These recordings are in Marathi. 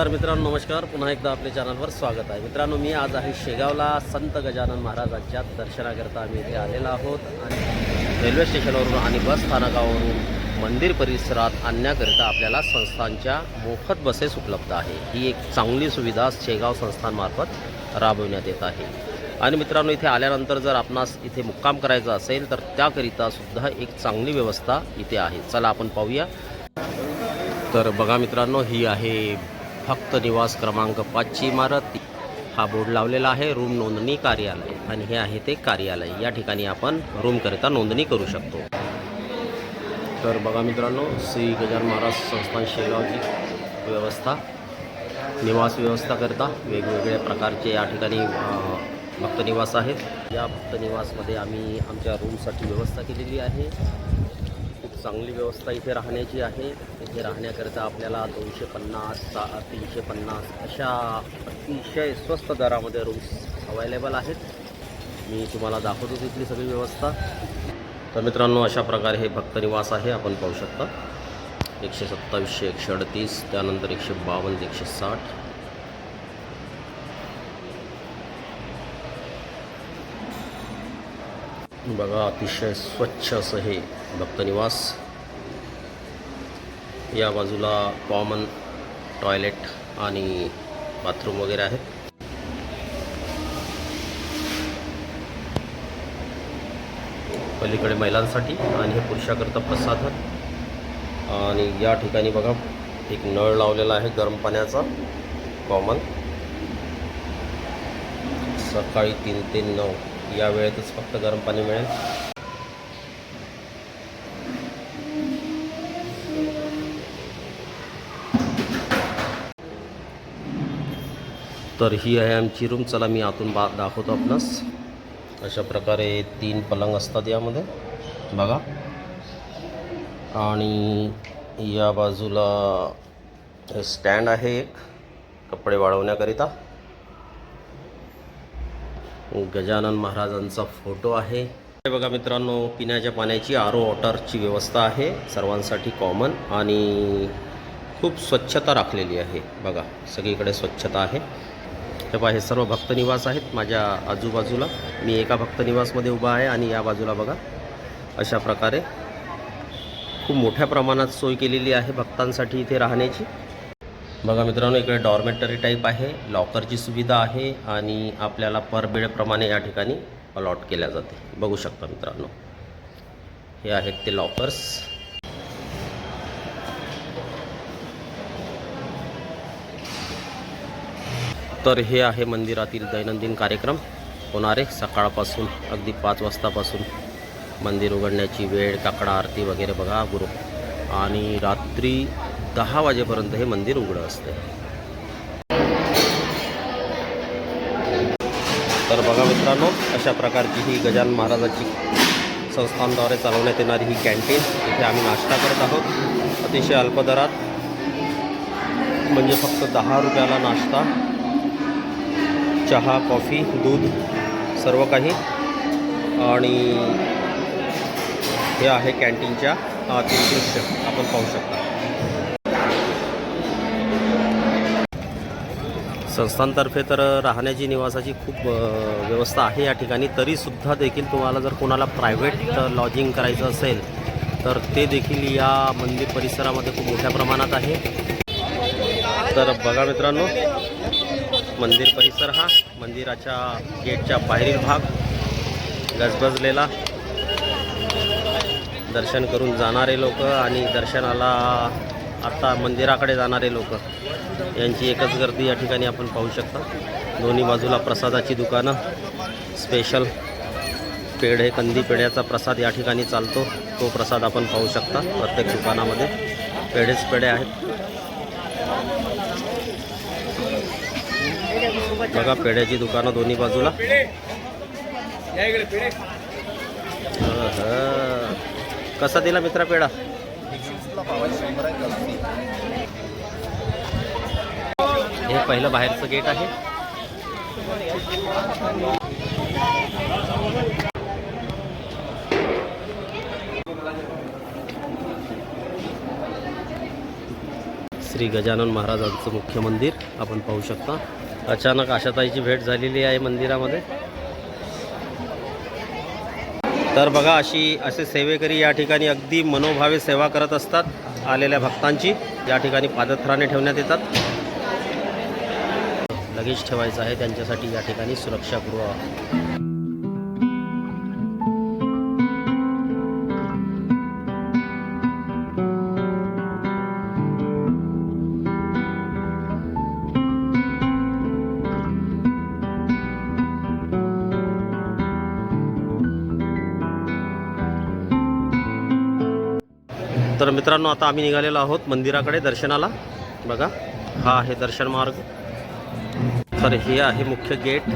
तर मित्रांनो नमस्कार, पुन्हा एकदा आपल्या चॅनलवर स्वागत आहे। मित्रांनो मी आज आहे शेगावला संत गजानन महाराजांच्या दर्शनाकरता आम्ही इथे आलेलो आहोत आणि रेल्वे स्टेशनवरून आणि बस स्थानकावरून मंदिर परिसरात आणण्याकरिता आपल्याला संस्थांच्या मोफत बसेस उपलब्ध आहे। ही एक चांगली सुविधा शेगाव संस्थांमार्फत राबविण्यात येत आहे। आणि मित्रांनो इथे आल्यानंतर जर आपणास इथे मुक्काम करायचा असेल तर त्याकरिता सुद्धा एक चांगली व्यवस्था इथे आहे। चला आपण पाहूया। तर बघा मित्रांनो, ही आहे भक्त निवास क्रमांक 5 ची इमारत। हा बोर्ड लावलेला आहे रूम नोंदणी कार्यालय आणि हे आहे ते कार्यालय। या ठिकाणी आपण रूम करिता नोंदणी करू शकतो। तर बघा मित्रांनो, श्री गजानन महाराज संस्थान शेगावची व्यवस्था निवास व्यवस्था करता वेगवेगळ्या प्रकारचे या ठिकाणी भक्त निवास आहेत। या भक्त निवासमध्ये आम्ही आमच्या रूमसाठी व्यवस्था केलेली आहे। खूप चांगली व्यवस्था इथे राहण्याची आहे। इथे राहण्याकरिता आपल्याला 250 350 अशा अतिशय स्वस्त दरामध्ये रूम्स अवेलेबल आहेत। मी तुम्हाला दाखवतो तिथली सगळी व्यवस्था। तर मित्रांनो, अशा प्रकारे हे भक्त निवास आहे, आपण पाहू शकता। 127 138 त्यानंतर 152 160 बघा, अतिशय स्वच्छ असं हे भक्त निवास। या बाजूला कॉमन टॉयलेट आणि बाथरूम वगैरे आहेत। पलीकडे महिलांसाठी आणि हे पुरुषाकरता प्रसाधन। आणि या ठिकाणी बघा एक नळ लावलेला आहे गरम पाण्याचा कॉमन। सकाळी 3 ते 9 या वेळेतच फक्त गरम पाणी मिळेल। तर ही आहे आमची रूम। चला मी आतून दाखवतो आपणास। अशा प्रकारे 3 पलंग असतात यामध्ये बघा। आणि या बाजूला स्टँड आहे एक कपडे वाळवण्याकरिता। गजानन महाराजांचा फोटो आहे। हे बघा मित्रांनो, पिण्याच्या पाण्याची आरो वॉटरची व्यवस्था आहे सर्वांसाठी कॉमन आणि खूप स्वच्छता राखलेली आहे। बघा सगळीकडे स्वच्छता आहे। हे पहा, हे सर्व भक्त निवास आहेत माझ्या आजूबाजूला। मी एका भक्त निवासमध्ये उभा आहे आणि या बाजूला बघा अशा प्रकारे खूप मोठ्या प्रमाणात सोय केलेली आहे भक्तांसाठी इथे राहण्याची। बघा मित्रांनो, इकडे डॉर्मेटरी टाईप आहे, लॉकरची सुविधा आहे आणि आपल्याला पर बेडप्रमाणे या ठिकाणी अलॉट केल्या जाते। बघू शकता मित्रांनो, हे आहेत ते लॉकर्स। तर हे आहे मंदिरातील दैनंदिन कार्यक्रम होणारे। सकाळपासून अगदी 5 वाजतापासून मंदिर उघडण्याची वेळ, काकडा आरती वगैरे बघा गुरु, आणि रात्री 10 वाजेपर्यंत हे मंदिर उघडं असते। तर बघा मित्रांनो, अशा प्रकारची ही गजानन महाराजाची संस्थांद्वारे चालवण्यात येणारी ही कॅन्टीन। इथे आम्ही नाश्ता करत आहोत अतिशय अल्प दरात, म्हणजे फक्त 10 रुपयाला नाश्ता, चहा, कॉफी, दूध सर्व काही। आणि हे आहे कॅन्टीनच्या आतील दृश्य, आपण पाहू शकता। संस्थांतर्फे तर राहण्याची निवासाची खूप व्यवस्था आहे या ठिकाणी। तरीसुद्धा देखील तुम्हाला जर कोणाला प्रायव्हेट लॉजिंग करायचं असेल तर ते देखील या मंदिर परिसरामध्ये खूप मोठ्या प्रमाणात आहे। तर बघा मित्रांनो, मंदिर परिसर हा मंदिराच्या गेटच्या बाहेरील भाग गजबजलेला। दर्शन करून जाणारे लोक आणि दर्शनाला आता मंदिराकडे जाणारे लोक यांची एकच गर्दी या ठिकाणी आपण पाहू शकता। दोन्ही बाजूला प्रसादाची दुकानं, स्पेशल पेढे, कंदी पेढ्याचा प्रसाद या ठिकाणी चालतो। तो प्रसाद आपण पाहू शकता। प्रत्येक दुकानामध्ये पेढेच पेढे आहेत। बघा पेढ्याची दुकानं दोन्ही बाजूला। कसा दिला मित्रा पेढा? हे पहिलं बाहेरचं गेट आहे। श्री गजानन महाराजांचं मुख्य मंदिर आपण पाहू शकता. अचानक आशाताईची भेट झालेली आहे मंदिरामध्ये. तर बघा असे सेवेकरी या ठिकाणी अगदी मनोभावे सेवा करत असतात. आलेल्या भक्तांची या ठिकाणी पादत्राणे ठेवण्यात येतात. लगेच ठेवायचं आहे त्यांच्यासाठी या ठिकाणी सुरक्षागृह. तर मित्रांनो आता आम्ही निघालेलो आहोत मंदिराकडे दर्शनाला. बघा हा आहे दर्शन मार्ग. तर हे आहे मुख्य गेट.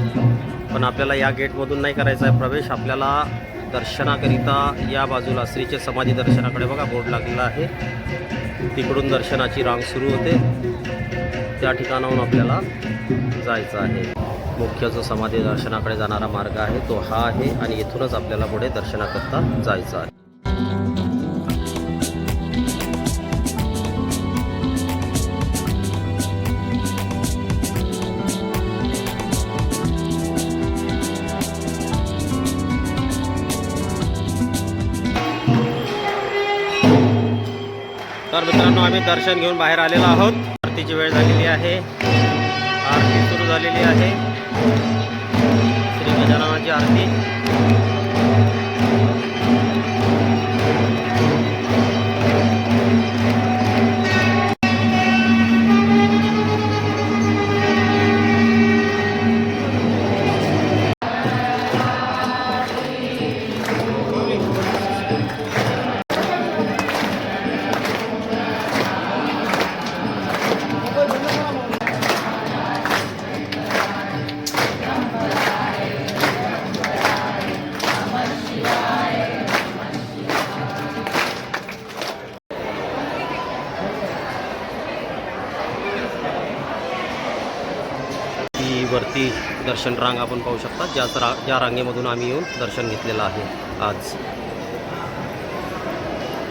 पण आपल्याला या गेटमधून नाही करायचा आहे प्रवेश. आपल्याला दर्शनाकरिता या बाजूला श्रीचे समाधी दर्शनाकडे बघा बोर्ड लागलेला आहे. तिकडून दर्शनाची रांग सुरू होते. त्या ठिकाणाहून आपल्याला जायचं आहे. मुख्य जो समाधी दर्शनाकडे जाणारा मार्ग आहे तो हा आहे आणि इथूनच आपल्याला पुढे दर्शनाकरता जायचं आहे. तर मित्रांनो आम्ही दर्शन घेऊन बाहेर आलेलो आहोत. आरतीची वेळ झालेली आहे. आरती सुरू झालेली आहे. श्री गजाननाची आरती. वरती दर्शन रांग आपण पाहू शकता. ज्या रांगेमधून आम्ही येऊन दर्शन घेतलेलं आहे. आज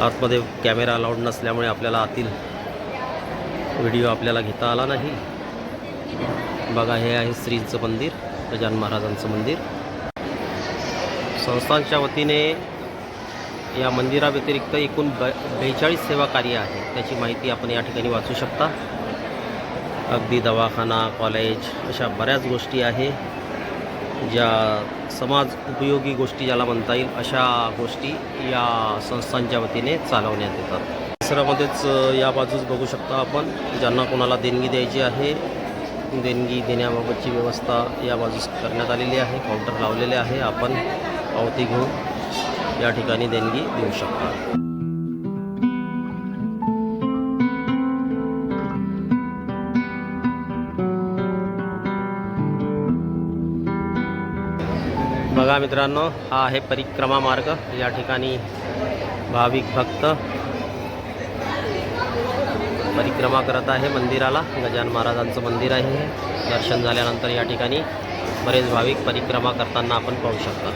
आतमध्ये कॅमेरा अलाउड नसल्यामुळे आपल्याला आतील व्हिडिओ आपल्याला घेता आला नाही. बघा हे आहे श्रींचं मंदिर, गजानन महाराजांचं मंदिर. संस्थांच्या वतीने या मंदिराव्यतिरिक्त एकूण 42 सेवा कार्य आहे. त्याची माहिती आपण या ठिकाणी वाचू शकता. अगदी दवाखाना, कॉलेज अशा बऱ्याच गोष्टी आहे ज्या समाज उपयोगी गोष्टी ज्याला म्हणता येईल अशा गोष्टी या संस्थांच्या वतीने चालवण्यात येतात. परिसरामध्येच या बाजूस बघू शकता आपण ज्यांना कोणाला देणगी द्यायची आहे देणगी देण्याबाबतची व्यवस्था या बाजूस करण्यात आलेली आहे. काउंटर लावलेले आहे. आपण पावती घेऊन या ठिकाणी देणगी देऊ शकता. बघा मित्रांनो हा आहे परिक्रमा मार्ग. या ठिकाणी भाविक भक्त परिक्रमा करत आहे मंदिराला. गजानन महाराजांचं मंदिर आहे हे. दर्शन झाल्यानंतर या ठिकाणी बरेच भाविक परिक्रमा करताना आपण पाहू शकता.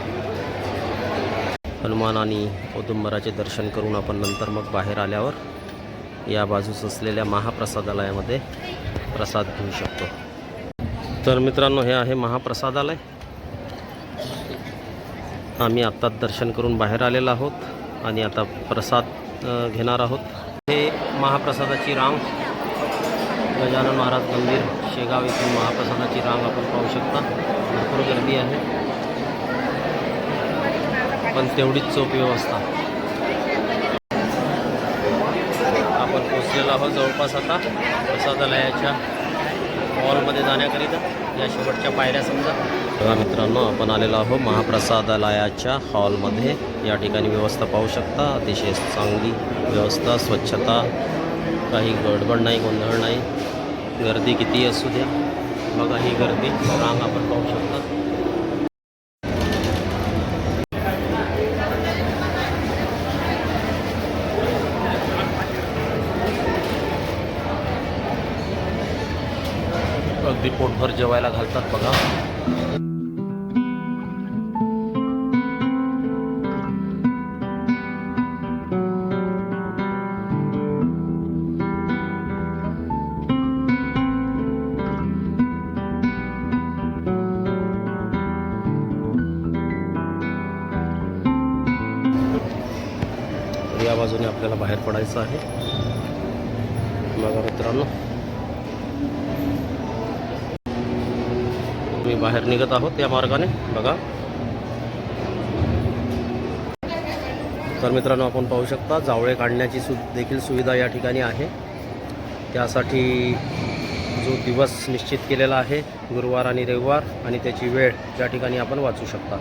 हनुमान आणि औदुंबराचे दर्शन करून आपण नंतर मग बाहेर आल्यावर या बाजूस असलेल्या महाप्रसादालयामध्ये प्रसाद घेऊ शकतो. तर मित्रांनो हे आहे महाप्रसादालय. आम्ही आत्ताच दर्शन करून बाहेर आलेलो आहोत आणि आता प्रसाद घेणार आहोत. हे महाप्रसादाची रांग गजानन महाराज मंदिर शेगाव येथील महाप्रसादाची रांग आपण पाहू शकता. भरपूर गर्दी आहे पण तेवढीच चोख व्यवस्था. आपण पोचलेलो आहोत जवळपास आता प्रसादालयाच्या हॉलमध्ये जाण्याकरिता. या शेवटच्या पायऱ्या समजा. बघा मित्रांनो आपण आलेलो आहोत महाप्रसादालयाच्या हॉलमध्ये. या ठिकाणी व्यवस्था पाहू शकता. अतिशय चांगली व्यवस्था, स्वच्छता, काही गडबड नाही, गोंधळ नाही. गर्दी किती असू द्या. बघा ही गर्दी रांग आपण पाहू शकता. अगदी पोटभर जेवायला घालतात बघा. बाजूने आपल्याला बाहेर पडायचं आहे. बघा मित्रांनो, मी बाहेर निघत आहोत या मार्गाने. बघा तर मित्रांनो, आपण पाहू शकता जावळे काढण्याची देखील सुविधा या ठिकाणी आहे. त्यासाठी जो दिवस निश्चित केलेला आहे गुरुवार आणि रविवार आणि त्याची वेळ या ठिकाणी आपण वाचू शकता.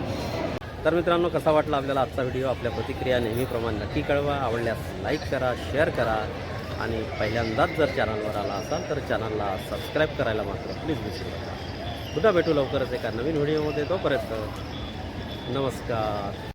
तर मित्रांनो, कसा वाटला आपल्याला आजचा व्हिडिओ? आपल्या प्रतिक्रिया नेहमीप्रमाणे नक्की कळवा. आवडल्यास लाईक करा, शेअर करा आणि पहिल्यांदाच जर चॅनलवर आला असाल तर चॅनलला सबस्क्राईब करायला मात्र प्लीज विसरू नका. पुन्हा भेटू लवकरच एका नवीन व्हिडिओमध्ये. तोपर्यंत नमस्कार.